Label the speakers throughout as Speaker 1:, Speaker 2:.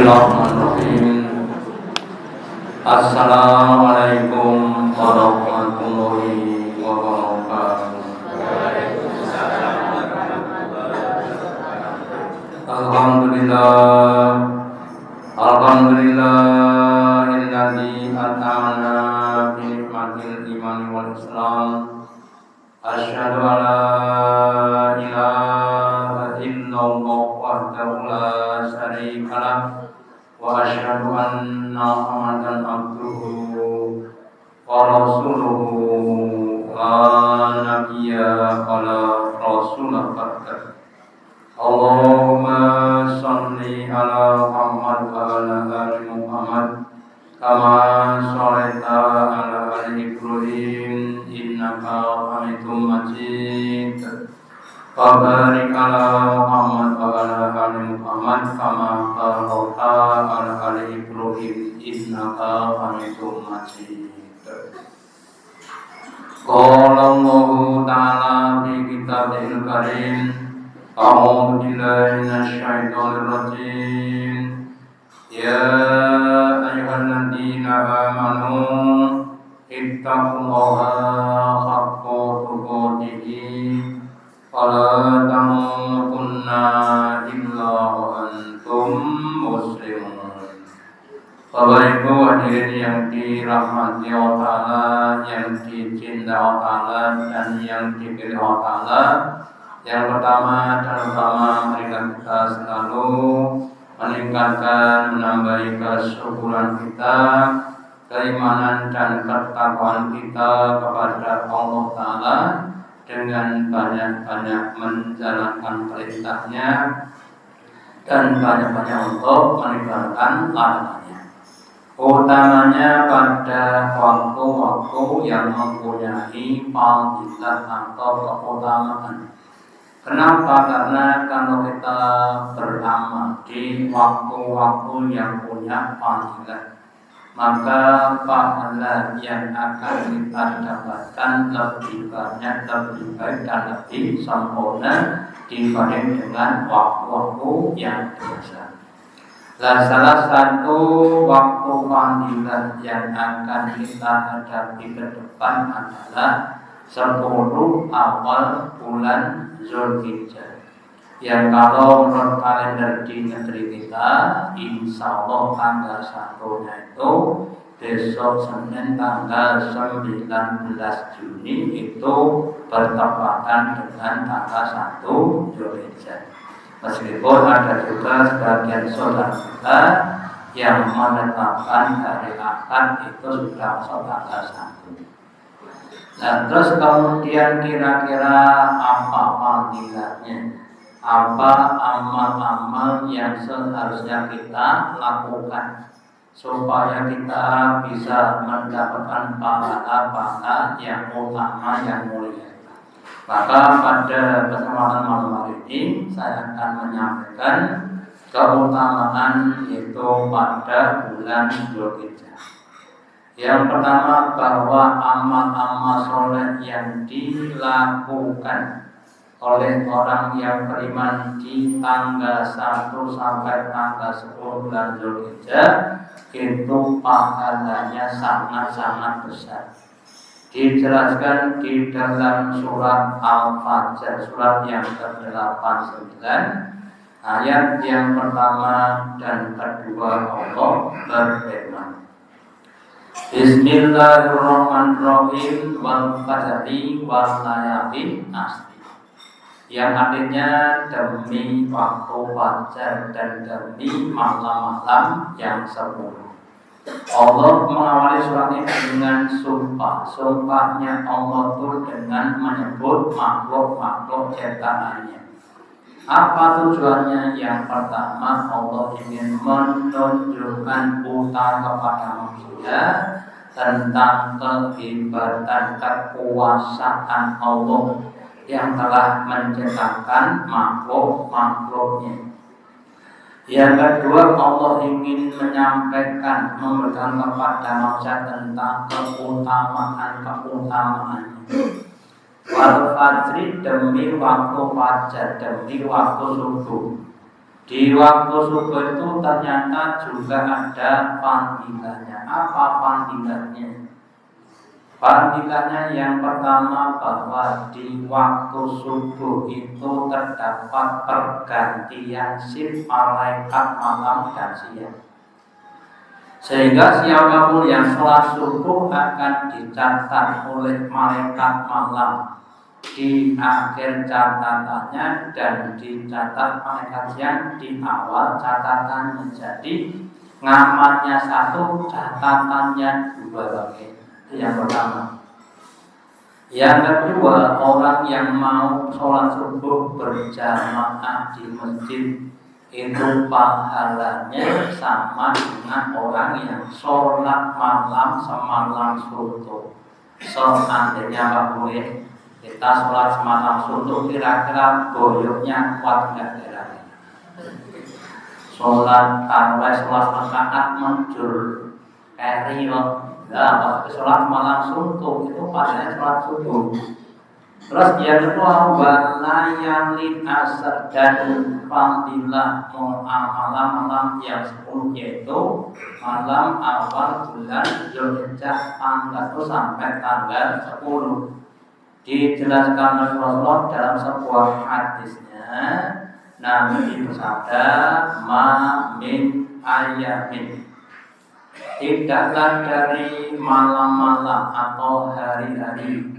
Speaker 1: Bismillahirrahmanirrahim. Assalamualaikum warahmatullahi wabarakatuh. Alhamdulillahilladzi at'amana bi ni'matil imani wal islam. Asyhadu an la ilaha illallah wahdahu la syarika lah wa asyhadu anna Muhammadan abduhu wa rasuluhu la nabiyya wala rasulah ba'da. Allahumma shalli ala Muhammad wa ala ali Muhammad kama shallaita ala ali Ibrahim innaka Hamidum Majid. Wa barik ala Muhammad wa ala ali Muhammad kama barakta ala ali Ibrahim innaka Hamidum Majid. Qala Allahu ta'ala fi kitabil karim. A'udzu billahi minasyaitonir rajim. Ya ayyuhalladzina amanu ittaqullaha haqqa tuqatih wa la tamutunna illa wa antum muslimun. Bapak Ibu hadirin yang dirahmati Allah Ta'ala, yang dicintai Allah Ta'ala dan yang dipilih Allah Ta'ala. Yang pertama dan utama, marilah kita selalu meningkatkan, menambahi kesyukuran kita, keimanan dan ketakwaan kita kepada Allah Ta'ala dengan banyak-banyak menjalankan perintahnya dan banyak-banyak untuk meninggalkan larangannya. Utamanya pada waktu-waktu yang mempunyai fadilah atau keutamaan. Kenapa? Karena kalau kita beramal di waktu-waktu yang punya fadilah, maka pahala yang akan kita dapatkan lebih banyak, lebih baik dan lebih sempurna dibanding dengan waktu-waktu yang biasa. Dan salah satu waktu fadilah yang akan kita hadapi ke depan adalah 10 awal bulan Zulhijjah, yang kalau menurut kalender di negeri kita, insya Allah tanggal 1-nya itu besok Senin tanggal 19 Juni itu bertepatan dengan tanggal 1 Zulhijjah. Meskipun ada juga sebagian saudara kita yang menetapkan hari Ahad itu sudah masuk tanggal 1. Nah, terus kemudian kira-kira apa fadilahnya? Apa amal-amal yang seharusnya kita lakukan supaya kita bisa mendapatkan pahala-pahala yang utama, yang mulia? Maka pada kesempatan malam hari ini saya akan menyampaikan keutamaan yaitu pada bulan Zulhijjah. Yang pertama, bahwa amal-amal soleh yang dilakukan oleh orang yang beriman di tanggal 1 sampai tanggal 10 bulan Zulhijjah itu pahalanya sangat-sangat besar. Dijelaskan di dalam surat Al-Fajr, surat yang ke-89, ayat yang pertama dan kedua. Allah berfirman, Bismillahirrahmanirrahim, wal fajri wal layalin asri, yang artinya demi waktu fajar dan demi malam-malam yang 10. Allah mengawali surat ini dengan sumpah. Sumpahnya Allah itu dengan menyebut makhluk-makhluk ciptaannya. Apa tujuannya? Yang pertama, Allah ingin menunjukkan utara kepada manusia tentang kehebatan, kekuasaan Allah yang telah menciptakan makhluk-makhluknya. Yang kedua, Allah ingin menyampaikan, memberikan kepada manusia tentang keutamaan-keutamaannya. Wal fajri, demi waktu fajar, demi waktu subuh. Di waktu subuh itu ternyata juga ada panggilannya. Apa panggilannya? Panggilannya yang pertama bahwa di waktu subuh itu terdapat pergantian shift malaikat malam dan siang. Sehingga siapapun yang sholat subuh akan dicatat oleh malaikat malam di akhir catatannya dan dicatat malaikat siang di awal catatannya. Jadi ngamalnya satu, catatannya dua. Itu yang pertama. Yang kedua, orang yang mau sholat subuh berjamaah di masjid itu pahalanya sama dengan orang yang sholat malam semalam suntuk. Seandainya Pak Boleh kita sholat semalam suntuk, kira-kira boyoknya kuat nggak kira-kira? Sholat tarawih sholat rakaat muncul eriok, nah sholat malam suntuk itu pahalanya sholat subuh. Terus yang kedua, walayalin asar dan fadilah malam-malam yang 10, yaitu malam awal bulan Zulhijjah tanggal 1 sampai tanggal 10. Dijelaskan oleh Rasulullah dalam sebuah hadisnya, Nabi bersabda, ma min ayamin, tidaklah dari malam-malam atau hari-hari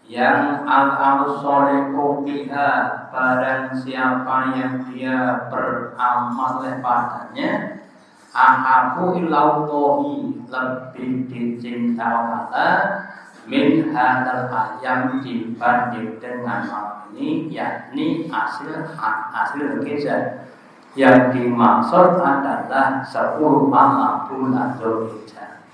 Speaker 1: yang al-amal solehu biha, barang siapa yang dia beramal padanya, ahabu ilautohi, lebih dicinta Allah, min hadal ayam, dibanding dengan malam ini, yakni hasil kisah. Yang dimaksud adalah 10 malam bulan Zulhijjah.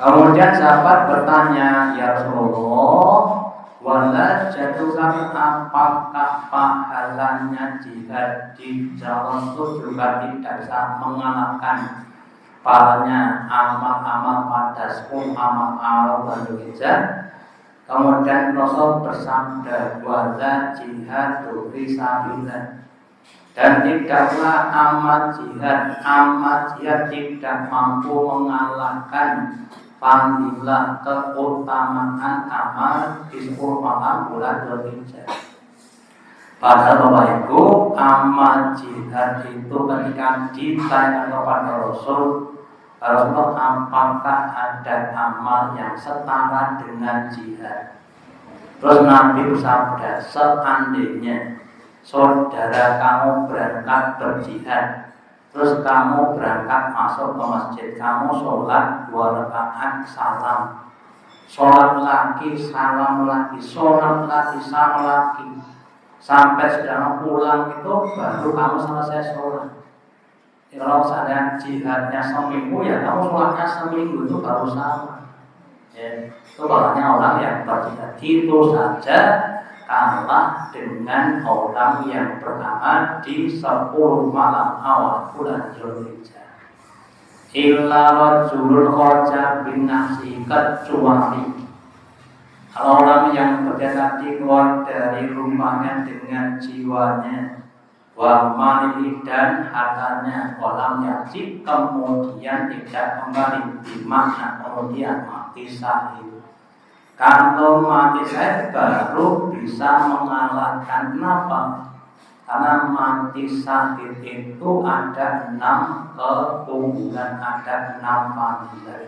Speaker 1: Kemudian sahabat bertanya, ya Rasulullah, wala jatuhkan apakah pahalanya jihad di jalan itu juga tidak bisa mengalahkan pahalanya amal-amal pada 10 amal bulan Zulhijjah? Kemudian Rasul bersabda, wala jihadu fisabilillah, dan tidaklah amal jihad tidak mampu mengalahkan fadilah keutamaan amal di 10 malam bulan Zulhijjah. Padahal Bapak Ibu, amal jihad itu ketika ditanya kepada Rasulullah, apakah ada amal yang setara dengan jihad? Terus Nabi bersabda, seandainya saudara kamu berangkat berjihad, terus kamu berangkat masuk ke masjid, kamu sholat 2 rakaat salam, sholat lagi salam lagi, sholat lagi salam lagi, sampai sudah pulang itu baru kamu selesai sholat. Kalau saya jihadnya seminggu, ya kamu sholatnya seminggu itu baru sama. Itu makanya orang yang berjihad itu saja kalah dengan orang yang beramal di 10 malam awal bulan Zulhijjah. Illa rajulun kharaja bin nafsi, kecuali kalau orang yang berjihad keluar dari rumahnya dengan jiwanya, wa malihi, dan hartanya, walam yajib, kemudian tidak kembali, di makna kemudian mati syahid. Kalau mati syahid baru bisa mengalahkan. Kenapa? Karena mati syahid itu ada 6 keunggulan, ada 6 fadilah.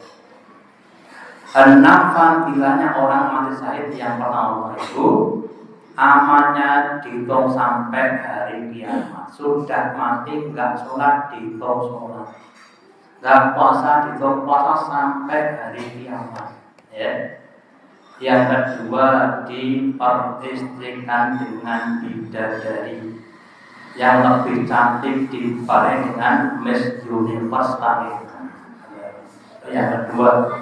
Speaker 1: 6 fadilahnya orang mati syahid. Yang pertama itu amalnya dihitung sampai hari kiamat. Sudah mati enggak sholat, dihitung sholat. Enggak puasa, dihitung puasa sampai hari kiamat. Ya. Yang kedua, diperistrikan dengan bidadari yang lebih cantik dibanding dengan Miss Universe tadi. Yang kedua.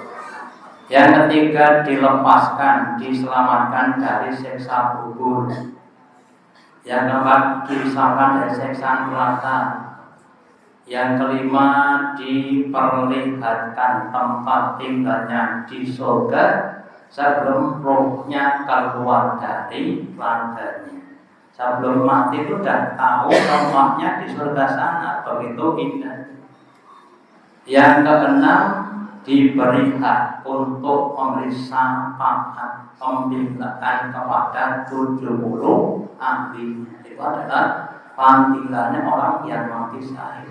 Speaker 1: Yang ketiga, dilepaskan, diselamatkan dari siksa kubur. Yang keempat, diselamatkan dari siksa neraka. Yang kelima, diperlihatkan tempat tinggalnya di surga sebelum rohnya keluar dari raganya.
Speaker 2: Sebelum mati itu sudah tahu tempatnya di surga sana, begitu indah. Yang keenam, diberi hak untuk memberi syafaat pembelaan kepada 70 ahli. Itu adalah panggilannya orang yang mati syahid.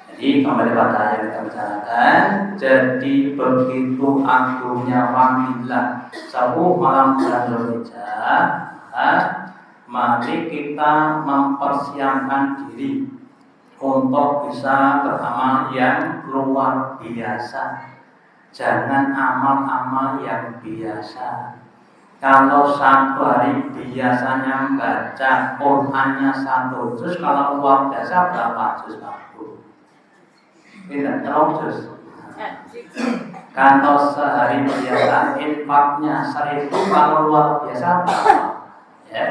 Speaker 2: Jadi kembali pada yang kita bicarakan, jadi begitu agungnya panggilan 10 malam bulan Dzulhijjah, mari kita mempersiapkan diri untuk bisa beramal yang luar biasa. Jangan amal-amal yang biasa. Kalau satu hari biasanya baca Qur'annya 1 juz, kalau luar biasa berapa juz Pak? Tidak terlalu juz. Kalau sehari biasa infaknya 1000, kalau luar biasa berapa? Ya.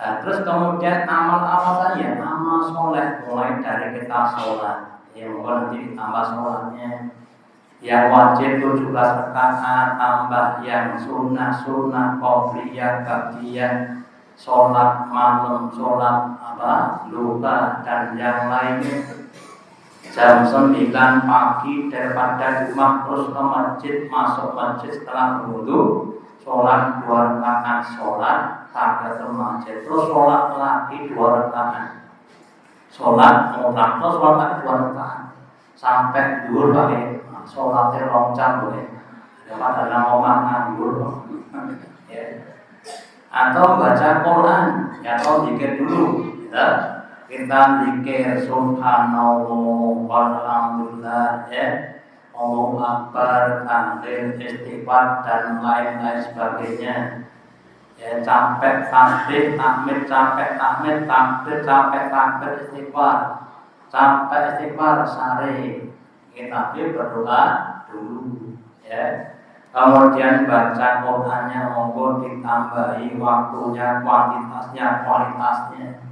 Speaker 2: Nah, terus kemudian amal-amal saja, amal soleh, mulai dari kita sholat, ya mungkin nanti ditambah sholatnya. Yang wajib 17 rakaat, tambah yang sunnah qobliyah, ba'diyah, sholat malam, sholat lupa dan yang lainnya. Jam 9 pagi daripada di rumah terus ke masjid, masuk masjid setelah berwudu, sholat 2 rakaat sholat tahiyatul masjid, terus sholat lagi 2 rakaat, sholat mutlak, terus sholat lagi 2 rakaat sampai zuhur pakai sholatnya roncang boleh, daripada nama makan dulu, ya. Atau baca Quran, ya, atau zikir dulu, ya. Kita zikir subhanallah walhamdulillah, ya, Allahu akbar, tahlil, istighfar dan lain-lain sebagainya. Ya, capek tasbih, tahmid, capek tahmid, takbir, capek takbir, istighfar, capek istighfar, sare. Kita berdoa dulu, ya. Kemudian baca Qur'annya, monggo ditambahi waktunya, kuantitasnya, kualitasnya.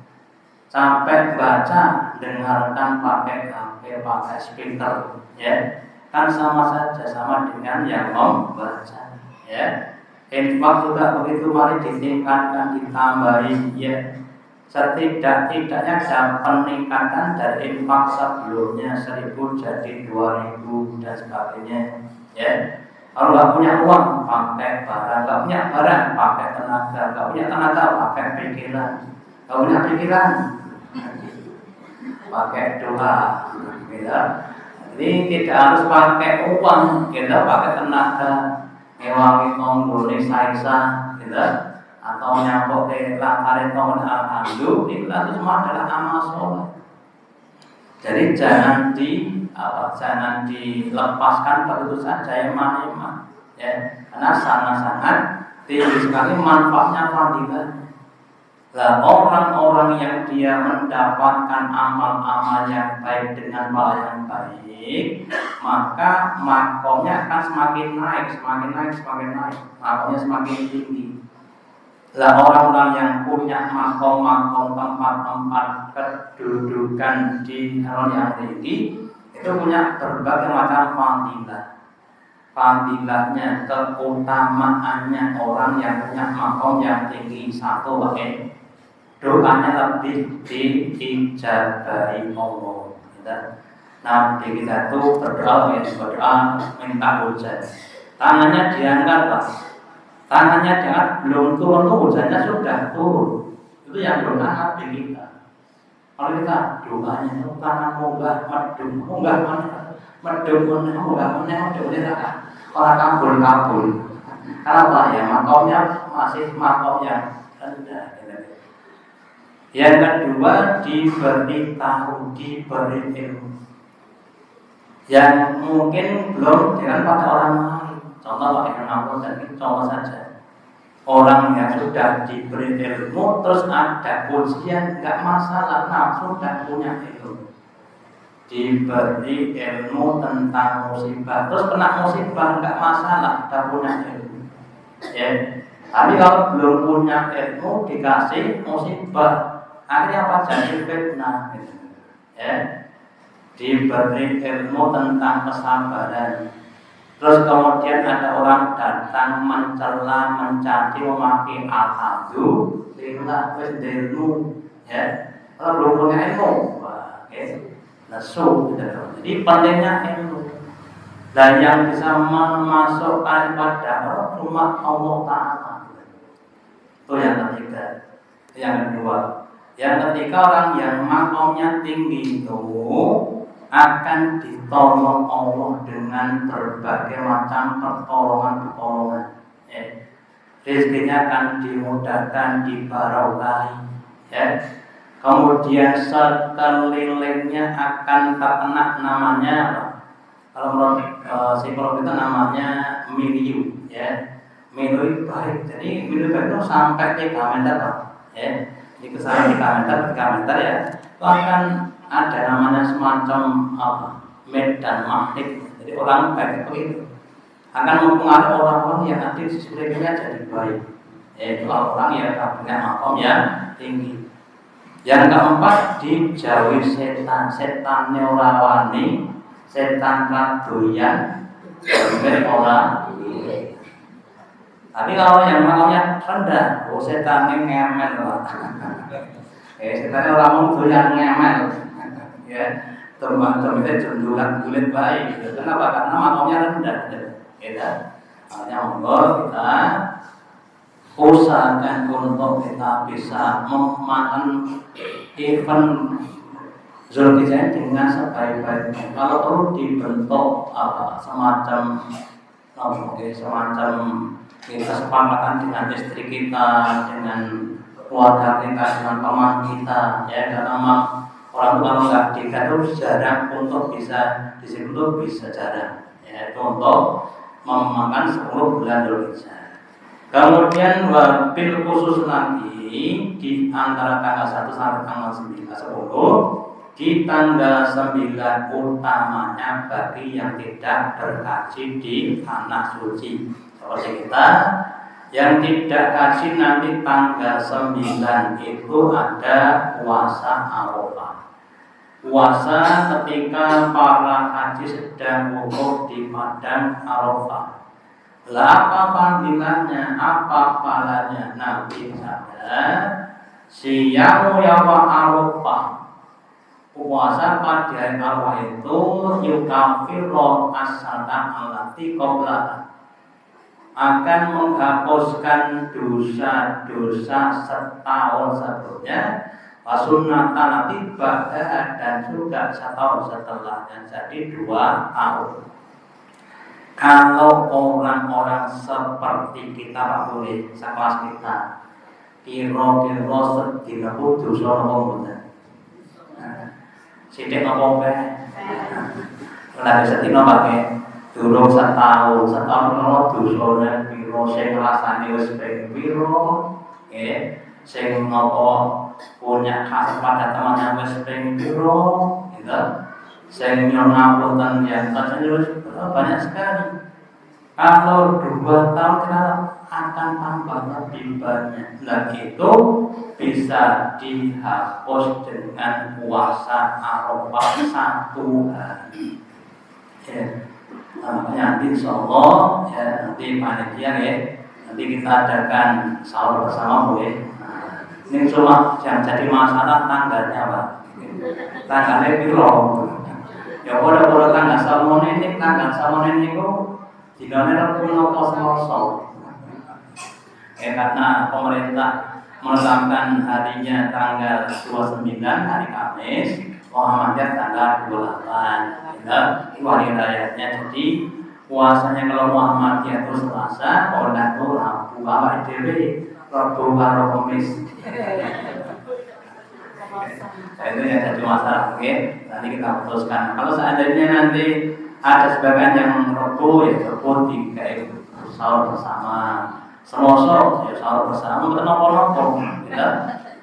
Speaker 2: Sampai baca, dengarkan pakai HP, pakai speaker, ya, kan sama saja, sama dengan yang membaca, ya. Infak juga begitu, mari ditingkatkan, ditambahi, ya. Setidak-tidaknya ada peningkatan dari infak sebelumnya 1000 jadi 2000 dan sebagainya, ya. Kalau nggak punya uang pakai barang, nggak punya barang pakai tenaga, nggak punya tenaga pakai pikiran, nggak punya pikiran pakai doa, gitu. Jadi tidak harus pakai uang, gitu, pakai tenaga, ngewangi tonggone saisa, gitu, atau nyapok ke lakarin tonggone alhamdulillah, itu semua adalah amal soleh. Jadi jangan dilepaskan begitu saja iman, ya, karena sangat-sangat tinggi sekali manfaatnya fadilah. Nah, orang-orang yang dia mendapatkan amal-amal yang baik dengan pahala yang baik, maka makomnya akan semakin naik, makomnya semakin tinggi. Lah orang-orang yang punya makom-makom, tempat-tempat kedudukan di hal yang tinggi, itu punya berbagai macam fadilah. Fadilahnya, keutamaannya orang yang punya makom yang tinggi, satu pakai doanya lebih diijabahi Allah. Nabi kita itu berdoa minta hujan, tangannya diangkat, Pak. Tangannya diangkat, belum turun tuh hujannya sudah turun. Itu yang doa Nabi kita. Kalau kita doanya itu tangan munggah orang kabul. Kenapa ya? Makomnya masih makom yang rendah. Yang kedua, diberi tahu, diberi ilmu yang mungkin belum dengan pada orang lain. Contoh Pak Imam dan contoh saja. Orang yang sudah diberi ilmu terus ada ujian, enggak masalah, nah sudah punya ilmu. Diberi ilmu tentang musibah, terus kena musibah enggak masalah, sudah punya ilmu. Ya. Tapi kalau belum punya ilmu dikasih musibah, akhirnya apa? Jadi fitnah, gitu. Ya. Diberi ilmu tentang kesabaran, Terus kemudian ada orang datang mencela, mencaci, memaki alhamdulillah wis denu ya. Kalau belum punya ilmu, wah, lesu gitu. Jadi pentingnya ilmu. Dan yang bisa memasukkan pada rumah Allah Ta'ala. Itu yang ketiga. Yang kedua, yang ketiga orang yang makomnya tinggi itu akan ditolong Allah dengan berbagai macam pertolongan-pertolongan. Rezekinya akan dimudahkan, dibarakahi. Kemudian sekelilingnya akan terkena namanya apa? Kalau menurut psikolog itu namanya milieu, milieu baik. Jadi milieu baik itu sampai 3 meter, Jadi kesalahan 3 meter ya, itu akan ada namanya semacam medan magnet. Jadi orang baik itu akan mempengaruhi orang-orang yang nanti di sekelilingnya jadi baik. Itu orang yang punya makom yang tinggi. Yang keempat, dijauhi setan neurawani, setan kadoyan, sampai orang. Tapi kalau yang makomnya rendah, setannya ngemel lah. Setannya orang doyan ngemel, teman-teman itu jundulan baik. Kenapa? Karena makomnya rendah. Hanya monggo kita usahakan untuk kita bisa memakan event Zulhijjah dengan sebaik-baiknya. Kalau perlu dibentuk semacam kita sepakatan dengan istri kita, dengan keluarga kita, dengan teman kita, karena orang tua nggak dikatakan jarang untuk bisa disebut bisa jarang, itu untuk memakan 10 bulan Zulhijjah. Kemudian wabil khusus nanti di antara tanggal 1 sampai tanggal 10 di tanggal 9 utamanya bagi yang tidak berkaji di tanah suci. Seperti kita yang tidak kaji nanti tanggal 9 itu ada puasa Arafah. Puasa ketika para haji sedang wukuf di padang Arafah. Lah apa panggilannya, apa palanya? Nabi sabda, siyamu yawa Arafah. Puasa pada hari Arafah itu yukafiru as-sanata allati qablaha, akan menghapuskan dosa-dosa setahun sebelumnya, wasunnatan nanti ba'da dan juga setahun setelahnya, jadi 2 tahun. Kalau orang-orang seperti kita Pak Boleh, sekelas kita, kira-kira sedina dosa apa? Sidik apa? Lah sedina pakai durung setahun kalau dosane piro sing rasane wis piro, sing punya khas pada temannya wis piro, gitu. Sing ngapunten yang terus banyak sekali. Kalau 2 tahun akan tambah lebih banyak. Nah itu bisa dihapus dengan puasa Arafah 1 hari. Namanya nanti insyaallah nanti panitia nanti kita adakan sahur bersama boleh. Ini cuma yang jadi masalah tanggalnya Pak. Tanggalnya piro? Ya pada tanggal salmonen itu dinamanya punya kosong. Karena pemerintah menetapkan harinya tanggal 29 hari Kamis, Muhammadiyah tanggal 28. Itu hari rayanya. Jadi puasanya kalau Muhammadiyah itu Selasa, kalau itu Rabu, apa itu Rabu karo Kamis. Itu yang jadi masalah, nanti kita putuskan. Kalau seandainya nanti ada sebagian yang Rabu, Rabu kayak sahur bersama, Selasa sahur bersama, betul nopo,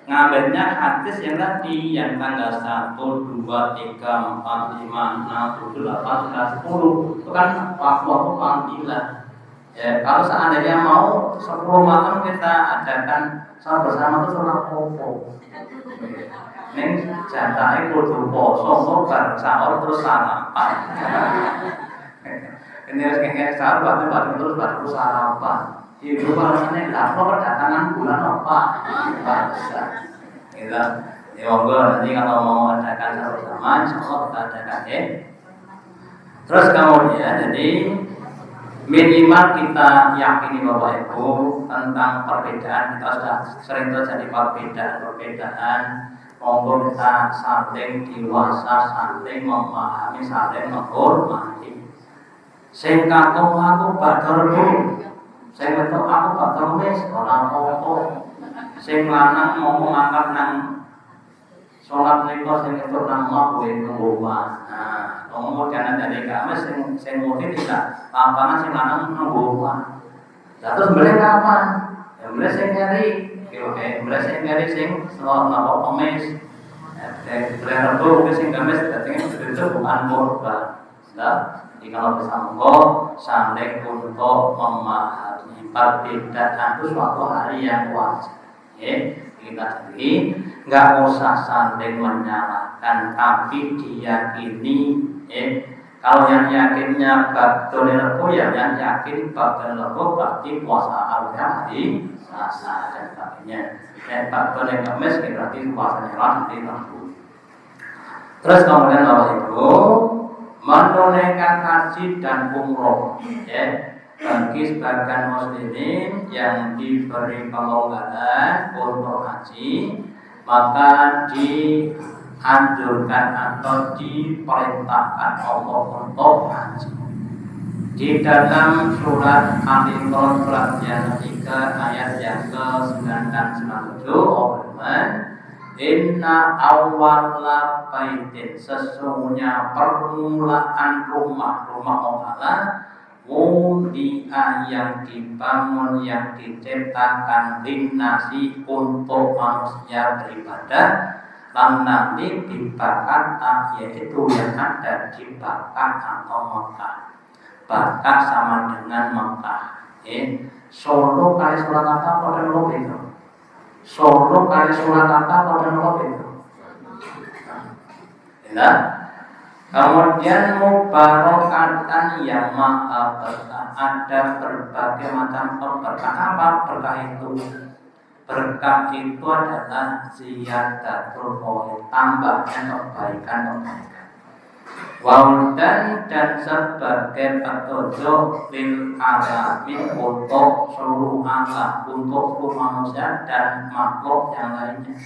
Speaker 2: ngambilnya hadis yang tadi yang tanggal 1, 2, 3, 4, 5, 6, 7, 8, 9, 10 itu kan waktu panggilan. Kalau seandainya mau 10 malam kita adakan sahur bersama itu sunnah popo. Ning jatahe kudu poso kok bar sahur terus sarapan. Ini harus kayak sarapan, terus baru sarapan. Ibu alasannya lah, kok kedatangan bulan apa? Bahasa. Gitu. Ya monggo nanti kalau mau adakan sama-sama, insya Allah kita adakan ya. Terus kemudian jadi minimal kita yakini Bapak Ibu tentang perbedaan. Kita sudah sering terjadi perbedaan. Monggo kita saling dewasa, saling memahami, saling menghormati. Sing kakung aku badar bu, sing wedok aku badar wis ora apa-apa. Sing lanang ngomong angkat nang sholat nika sing wedok nang kowe ngomong. Nah, ngomong jangan dari kames sing mungkin tidak lapangan sing lanang ngomong. Terus boleh kapan? Ya boleh sing nyari, boleh sing nyari sing sholat napa kemis. Boleh rebo mungkin sing kemis datenge itu bukan korban. Nah, jadi kalau bisa monggo saling untuk memahami perbedaan itu suatu hari yang wajar. Kita jadi nggak usah saling menyalahkan, tapi diyakini. Kalau yang yakinnya betul lepo, yang yakin betul lepo berarti puasa hari Selasa dan sebagainya. Betul yang kemis berarti puasanya hari Rabu. Terus kemudian Bapak Ibu menunaikan haji dan umroh, bagi sebagian muslimin yang diberi kelonggaran untuk haji, maka dianjurkan atau diperintahkan Allah untuk haji. Di dalam surat Al-Imran surat yang 3 ayat yang ke-9 dan 97 Allah Inna awwala baitin, sesungguhnya permulaan rumah Allah wudi'a yang dibangun, yang diciptakan linnasi untuk manusia beribadah, dan nanti dibakar yaitu yang ada di Bakkah atau Mekah. Bakkah sama dengan Mekah. Solo kali Surakarta pada nomor itu. Solo kali Surakarta pada nomor itu. Ya. Kemudian mubarakatan yang maha berkah, ada berbagai macam berkah. Apa berkah itu? Berkah itu adalah ziyadatul khair, tambahnya kebaikan. Waudan dan sebagai petunjuk lil alamin untuk seluruh alam, untuk seluruh manusia dan makhluk yang lainnya.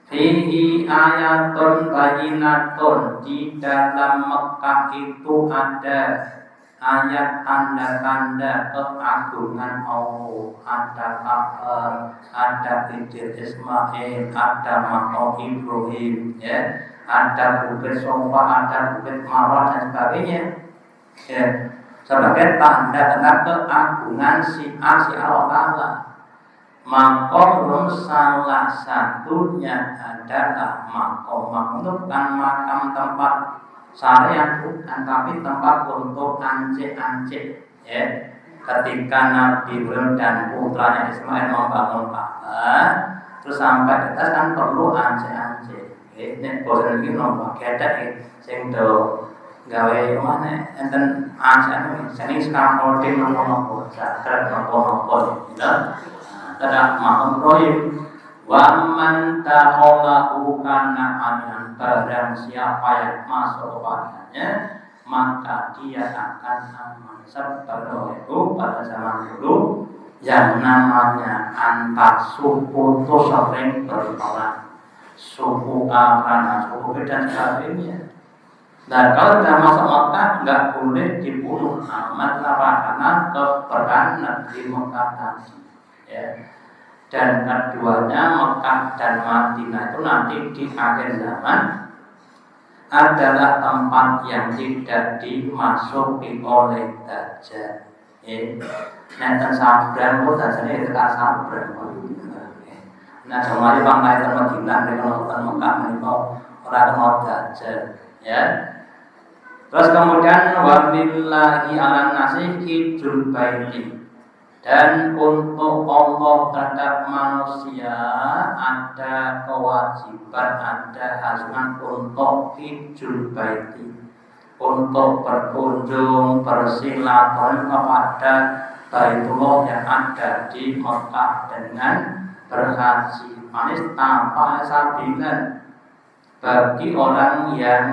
Speaker 2: Fihi ayatun bayinatun, di dalam Mekah itu ada ayat tanda-tanda keagungan Allah, ada Ka'bah, ada Hijr Ismail, ada Maqam Ibrahim, ada Bukit Sofa, ada Bukit Marwah dan sebagainya. Sebagai tanda-tanda keagungan si Allah Ta'ala. Makom salah satunya adalah makom itu bukan makam tempat syariat, bukan, tapi tempat untuk ance-ance. Ketika Nabi Ibrahim dan putranya Ismail membangun Ka'bah, terus sampai atas kan perlu ance-ance. Ini bosan ini nombak kedak sing do gawe mana enten ance-ance sing scaffolding nopo-nopo, sakret nopo-nopo gitu. Tidak mahu proyek. Wa man takhalahu kana aminan, barang siapa yang masuk kepadanya maka dia akan aman. Sebab itu pada zaman dulu yang namanya antar suku itu sering berperang, suku A karena suku B dan sebagainya. Dan kalau sudah masuk Mekah nggak boleh dibunuh amat karena keperangan negeri Mekah tadi. Dan keduanya Mekah dan Madinah itu nanti di akhir zaman adalah tempat yang tidak dimasuki oleh Dajjal. Nenten sabran pun Dajjal itu kan sabran. Nah, semari pangkaian Madinah dengan melakukan Mekah menika ora kena Dajjal, Terus kemudian wabillahi ala nasi hijjul baiti, dan untuk Allah terhadap manusia ada kewajiban, ada hasrat untuk hijjul baiti, untuk untuk berkunjung bersilaturahmi kepada Baitullah yang ada di Mekah dengan berhaji. Manis tanpa sabilan bagi orang yang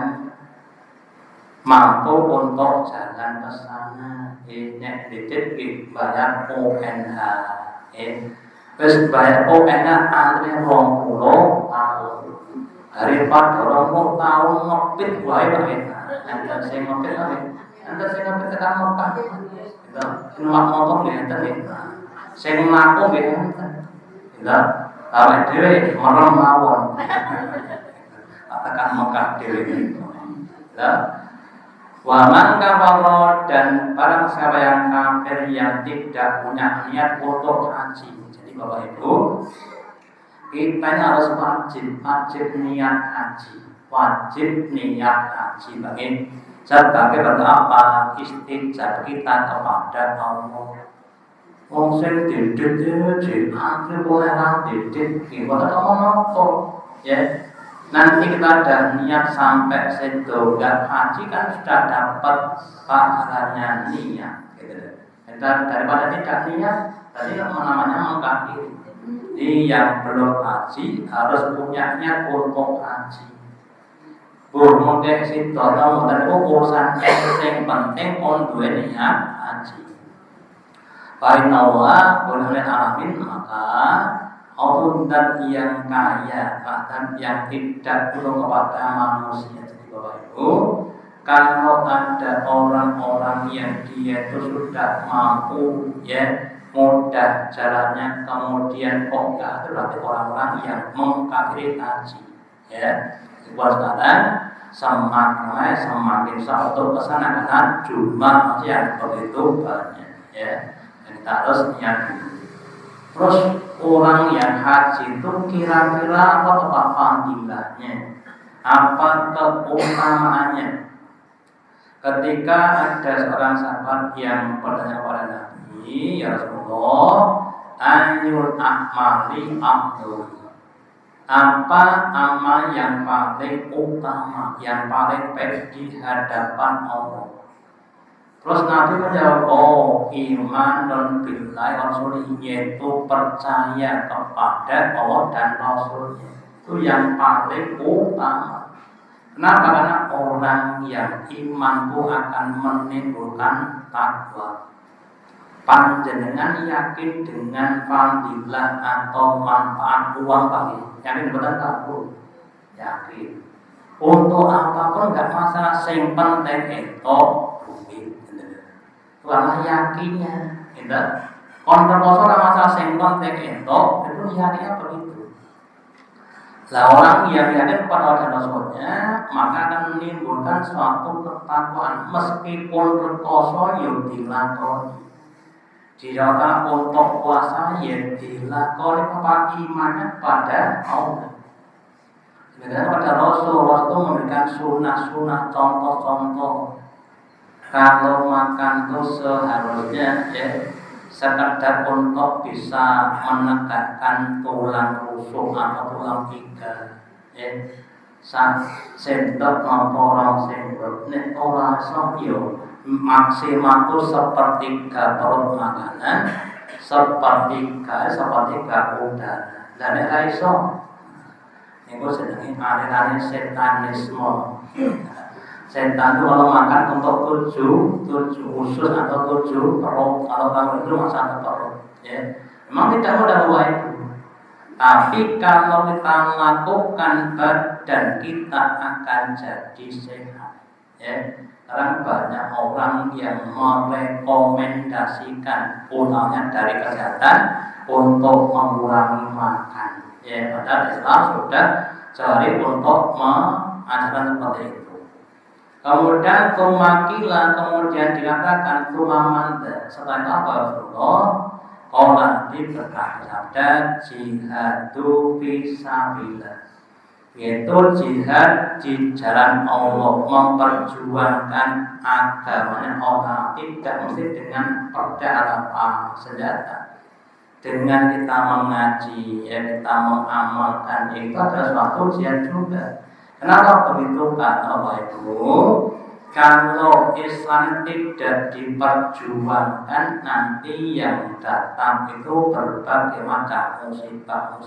Speaker 2: mampu untuk jalan ke sana. Ini dicet bayar ONH. Terus bayar ONH antri 20 tahun. Daripada orang tahun ngepit wae wae. Enten sing ngepit wae. Enten sing ngepit tekan Mekah. Gitu. Numpak motor nggih enten nggih. Sing mlaku nggih enten. Gitu. Awake dhewe merem mawon. Tekan Mekah dhewe. Gitu. Wa man kafara, dan barang siapa yang kafir yang tidak punya niat untuk haji. Jadi Bapak Ibu, kita harus wajib niat haji, wajib niat haji sebagai bentuk apa? Istijab kita kepada Allah. Wong sing didik antri bolehang didik, gimana ngomong ya? Nanti kita ada niat sampai situ, dan haji kan sudah dapat pahalanya niat, gitu. Dan daripada tidak niat, tadi namanya mengkafiri. Jadi yang belum haji harus punya niat untuk haji. Mungkin situ ada urusan yang penting pun dua niat haji. Fa'inallah boleh alamin, maka Allah dan yang kaya bahkan yang tidak perlu kepada manusia. Jadi Bapak Ibu, kalau ada orang-orang yang dia itu sudah mampu ya mudah jalannya, kemudian kok enggak, itu berarti orang-orang yang mengkafiri haji ya. Buat sekarang semakin untuk kesana karena jumlah yang begitu banyak ya. Dan kita harus niat. Terus orang yang haji itu kira-kira apa fadilahnya, apa keutamaannya? Ketika ada seorang sahabat yang bertanya kepada Nabi, ya Rasulullah, ayul a'mali afdal, apa amal yang paling utama, yang paling baik di hadapan Allah? Terus Nabi menjawab, iman dan billahi rasulih, yaitu percaya kepada Allah dan Rasulnya. Itu yang paling utama. Kenapa? Karena orang yang iman itu akan menimbulkan takwa. Panjenengan yakin dengan fadilah atau manfaat uang bagi? Yakin betul takut? Yakin. Untuk apapun enggak masalah, yang penting itu duit. Karena yakinnya, gitu. Kontrol masalah yang penting itu yakinnya begitu. Lah orang yang yakin kepada Allah Rasulnya, maka akan menimbulkan suatu ketakwaan meskipun rekoso yang dilakoni. Jika untuk puasa ya dilakoni apa imannya pada Allah. Dengan pada Rasul memberikan sunnah-sunnah, contoh-contoh. Kalau makan itu seharusnya ya sekedar untuk bisa menegakkan tulang rusuk atau tulang iga ya. Sentot nomporong sentot nek ora iso yo maksimal itu sepertiga perut makanan, sepertiga udara. Dan nek ra iso niku jenenge aliran setanisme. Setan itu kalau makan untuk tujuh usus atau 7 perut, kalau kamu itu masalah perut ya. Memang tidak mudah buat itu. Tapi kalau kita lakukan, badan kita akan jadi sehat ya. Sekarang banyak orang yang merekomendasikan pulangnya dari kesehatan untuk mengurangi makan ya. Padahal Islam sudah cari untuk mengajarkan seperti itu. Kemudian kemudian dikatakan tumamanda. Setelah itu apa Rasulullah? Qala berkata jihadu fisabilillah, yaitu jihad di jalan Allah, memperjuangkan agamanya Allah, tidak mesti dengan pedang atau senjata. Dengan kita mengaji, ya kita mengamalkan, itu adalah suatu jihad juga. Kenapa begitu? Karena Bapak Ibu, Kalau Islam tidak diperjuangkan, nanti yang datang itu berbagai macam musibah.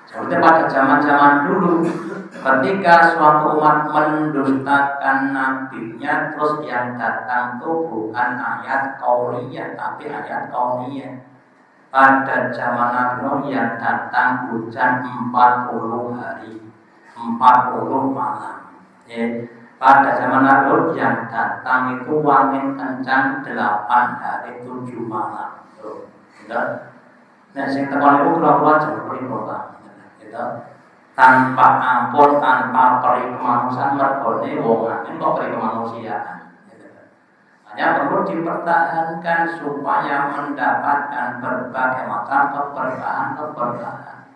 Speaker 2: Seperti pada zaman-zaman dulu, ketika suatu umat mendustakan nabinya, terus yang datang itu bukan ayat qauliyah, tapi ayat kauniyah. Pada zaman Nabi Nuh yang datang hujan 40 hari, 40 malam. Pada zaman Nabi Nuh yang datang itu angin kencang 8 hari 7 malam. Nah, sing tekan itu kira-kira jam 5 tanpa ampun, tanpa peri kemanusiaan, mergone wong angin kok peri kemanusiaan. Hanya perlu dipertahankan supaya mendapatkan berbagai macam keberkahan.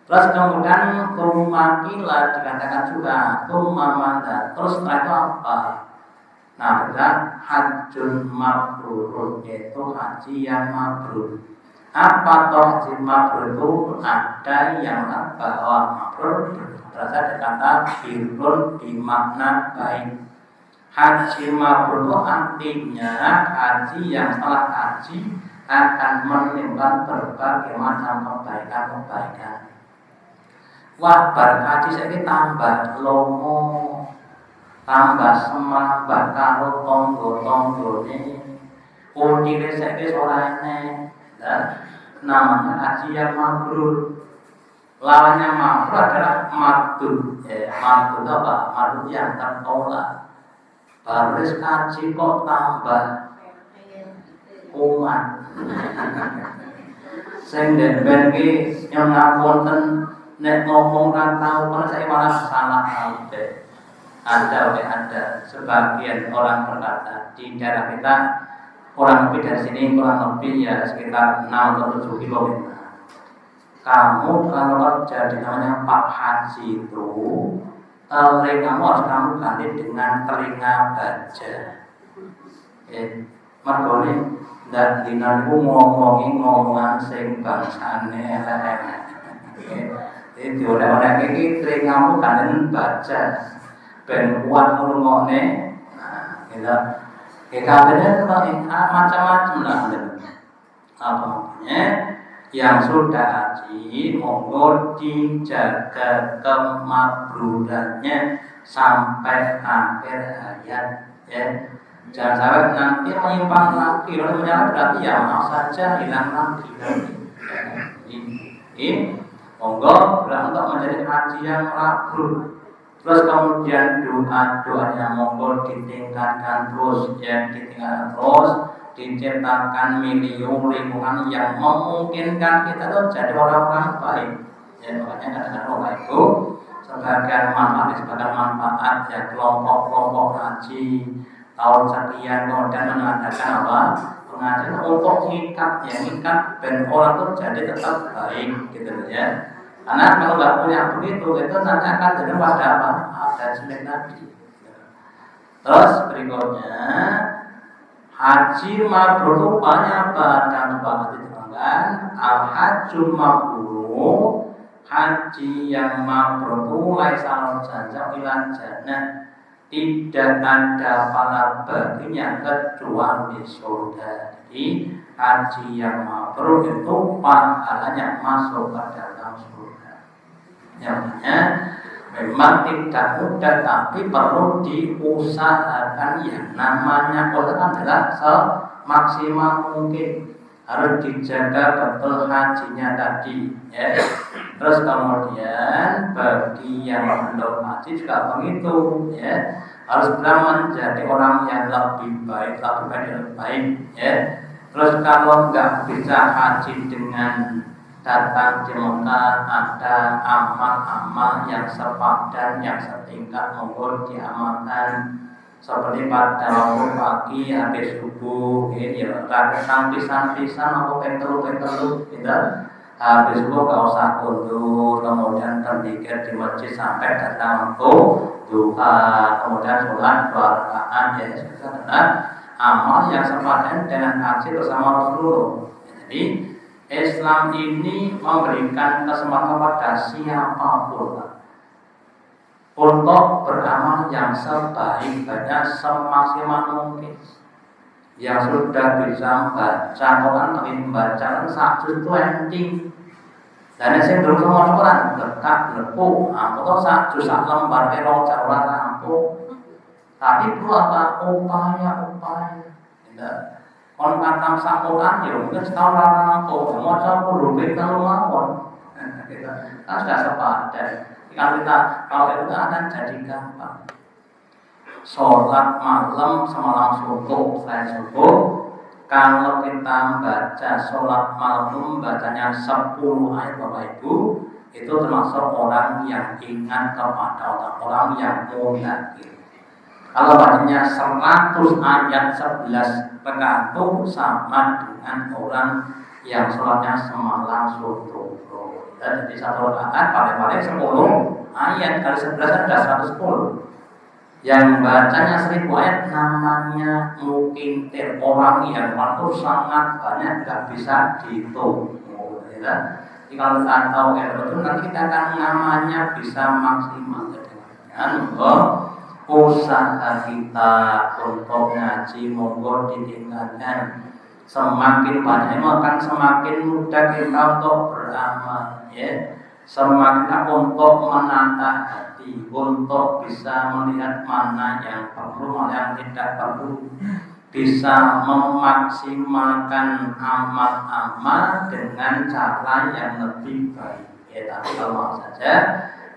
Speaker 2: Terus kemudian kumakila dikatakan juga kumamanda. Terus setelah itu apa? Nah, benar hajjun mabrur, yaitu haji yang mabrur. Apa toh haji mabrur itu? Ada yang bahwa mabrur berasal dari kata birrun bimakna baik. Haji mabrur itu artinya haji yang setelah haji akan menimbang berbagai macam kebaikan. Wah, berhaji saya tambah lomo, tambah semambah karo tonggo ini. Untine saya sorane. Namanya haji yang mabrur. Lawannya mabrur adalah mardud. Mardud apa? Mardud yang tertolak. Baris haji kok tambah umat. Sing den ki yang ngapunten nek ngomong ra tau kan saya malah salah kabeh. Ada sebagian orang berkata di daerah kita kurang lebih dari sini kurang lebih ya sekitar 6 atau 7 km. Kamu kalau jadi namanya Pak Haji itu, telingamu harus kamu ganti dengan telinga baja. Mergone ndak dinanku ngomongan sing bangsane elek. Itu oleh iki telingamu ganti baja. Ben kuat ngrungokne. Nah, gitu. Kabehnya macam-macam lah. Apanya yang sudah haji monggo dijaga kemabrurannya sampai akhir hayat ya. Jangan sampai nanti menyimpang lagi, lalu menyala berarti ya maaf saja hilang lagi. Ini monggo untuk menjadi haji yang mabrur. Terus kemudian doanya monggo ditingkatkan terus, diciptakan milieu lingkungan yang memungkinkan kita tuh jadi orang-orang baik. Ya, makanya kadang-kadang orang itu sebagian manfaat ya kelompok haji tahun sekian kemudian mengadakan apa? Pengajian untuk mengikat ben orang tuh jadi tetap baik gitu ya. Karena kalau nggak punya begitu, itu nanti akan jadi pada apa? Ada jelek Nabi. Terus berikutnya, haji mabrur rupanya apa? Dan bahwa diterangkan, al-hajjul mabrur, haji yang mabrur itu laisa janjang ilan jannah. Tidak ada pala baginya kecuali surga. Jadi haji yang mabrur itu pahalanya masuk ke dalam surga. Namanya memang tidak mudah, tapi perlu diusahakan. Yang namanya Quran adalah semaksimal mungkin, harus dijaga betul hajinya tadi ya. Terus kemudian bagi yang belum haji juga begitu ya, harus menjadi orang yang lebih baik ya. Terus kalau nggak bisa haji dengan datang di Mekah, ada amal-amal yang sepadan, yang setingkat monggo diamalkan. Seperti pada waktu pagi habis subuh, ya datang pisan-pisan atau pentelu, gitu. Habis subuh nggak usah kundur, kemudian terzikir di masjid sampai datang waktu duha, kemudian sholat 2 rakaat ya sudah. Amal yang sepadan dengan haji bersama Rasulullah. Jadi Islam ini memberikan kesempatan kepada siapapun. untuk beramal yang sebaik-baiknya semaksimal mungkin. Yang sudah bisa baca Quran tapi membaca satu itu ending. Dan yang belum semua Quran dekat lepu, atau satu lembar erong jalan aku. Tapi itu apa upaya. Kon katam sakuran ya mungkin setahun orang aku mau coba lebih kalau mawon. Kan sudah sepadan. Kalau itu akan jadi gampang. Sholat malam semalam subuh, selain subuh, kalau kita baca sholat malam membacanya 10 ayat Bapak Ibu, itu termasuk orang yang ingat kepada orang yang mutakin. Kalau bacanya 100 ayat 11 rakaat sama dengan orang yang sholatnya semalam subuh. Jadi satu rakaat paling-paling 10 ayat kali 11 ada 110. Yang bacanya 1000 ayat namanya mungkin orang yang waktu sangat banyak tidak bisa dihitung. Jadi kalau kita tahu betul nanti kita akan namanya bisa maksimal dengan usaha kita untuk ngaji monggo ditingkatkan. Semakin banyak akan semakin mudah kita untuk beramal, ya. Semakin untuk menata hati, untuk bisa melihat mana yang perlu, mana yang tidak perlu, bisa memaksimalkan amal-amal dengan cara yang lebih baik. Ya, tapi kalau saja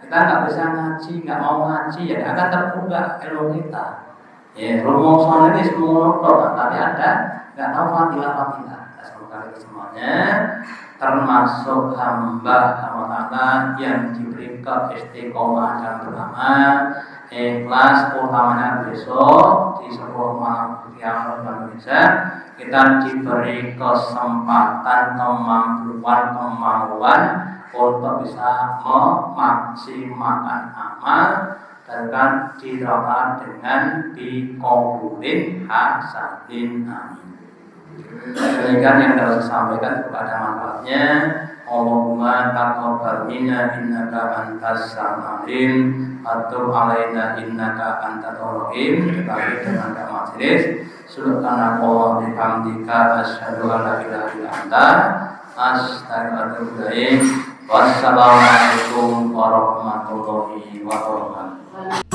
Speaker 2: kita nggak bisa ngaji, nggak mau ngaji, ya akan terbuka ilmu kita. Ya, rumus ini semua tapi ada nggak tahu fadilah. Semoga kita semuanya termasuk hamba Allah yang diberi keistiqomah dan beramal ikhlas, utamanya besok di sebuah malam yang Indonesia kita diberi kesempatan, kemampuan untuk bisa memaksimalkan amal dan didoakan dengan dikabulin hasanin amin. Demikian yang dapat disampaikan kepada manfaatnya. Allahumma taqabbal minna innaka antas sami'ul wa tub 'alaina innaka antat rahim. Kita dengan majelis subhanallah bihamdika asyhadu an la ilaha illa anta astaghfiruka wa atubu ilaik. Wassalamualaikum warahmatullahi wabarakatuh.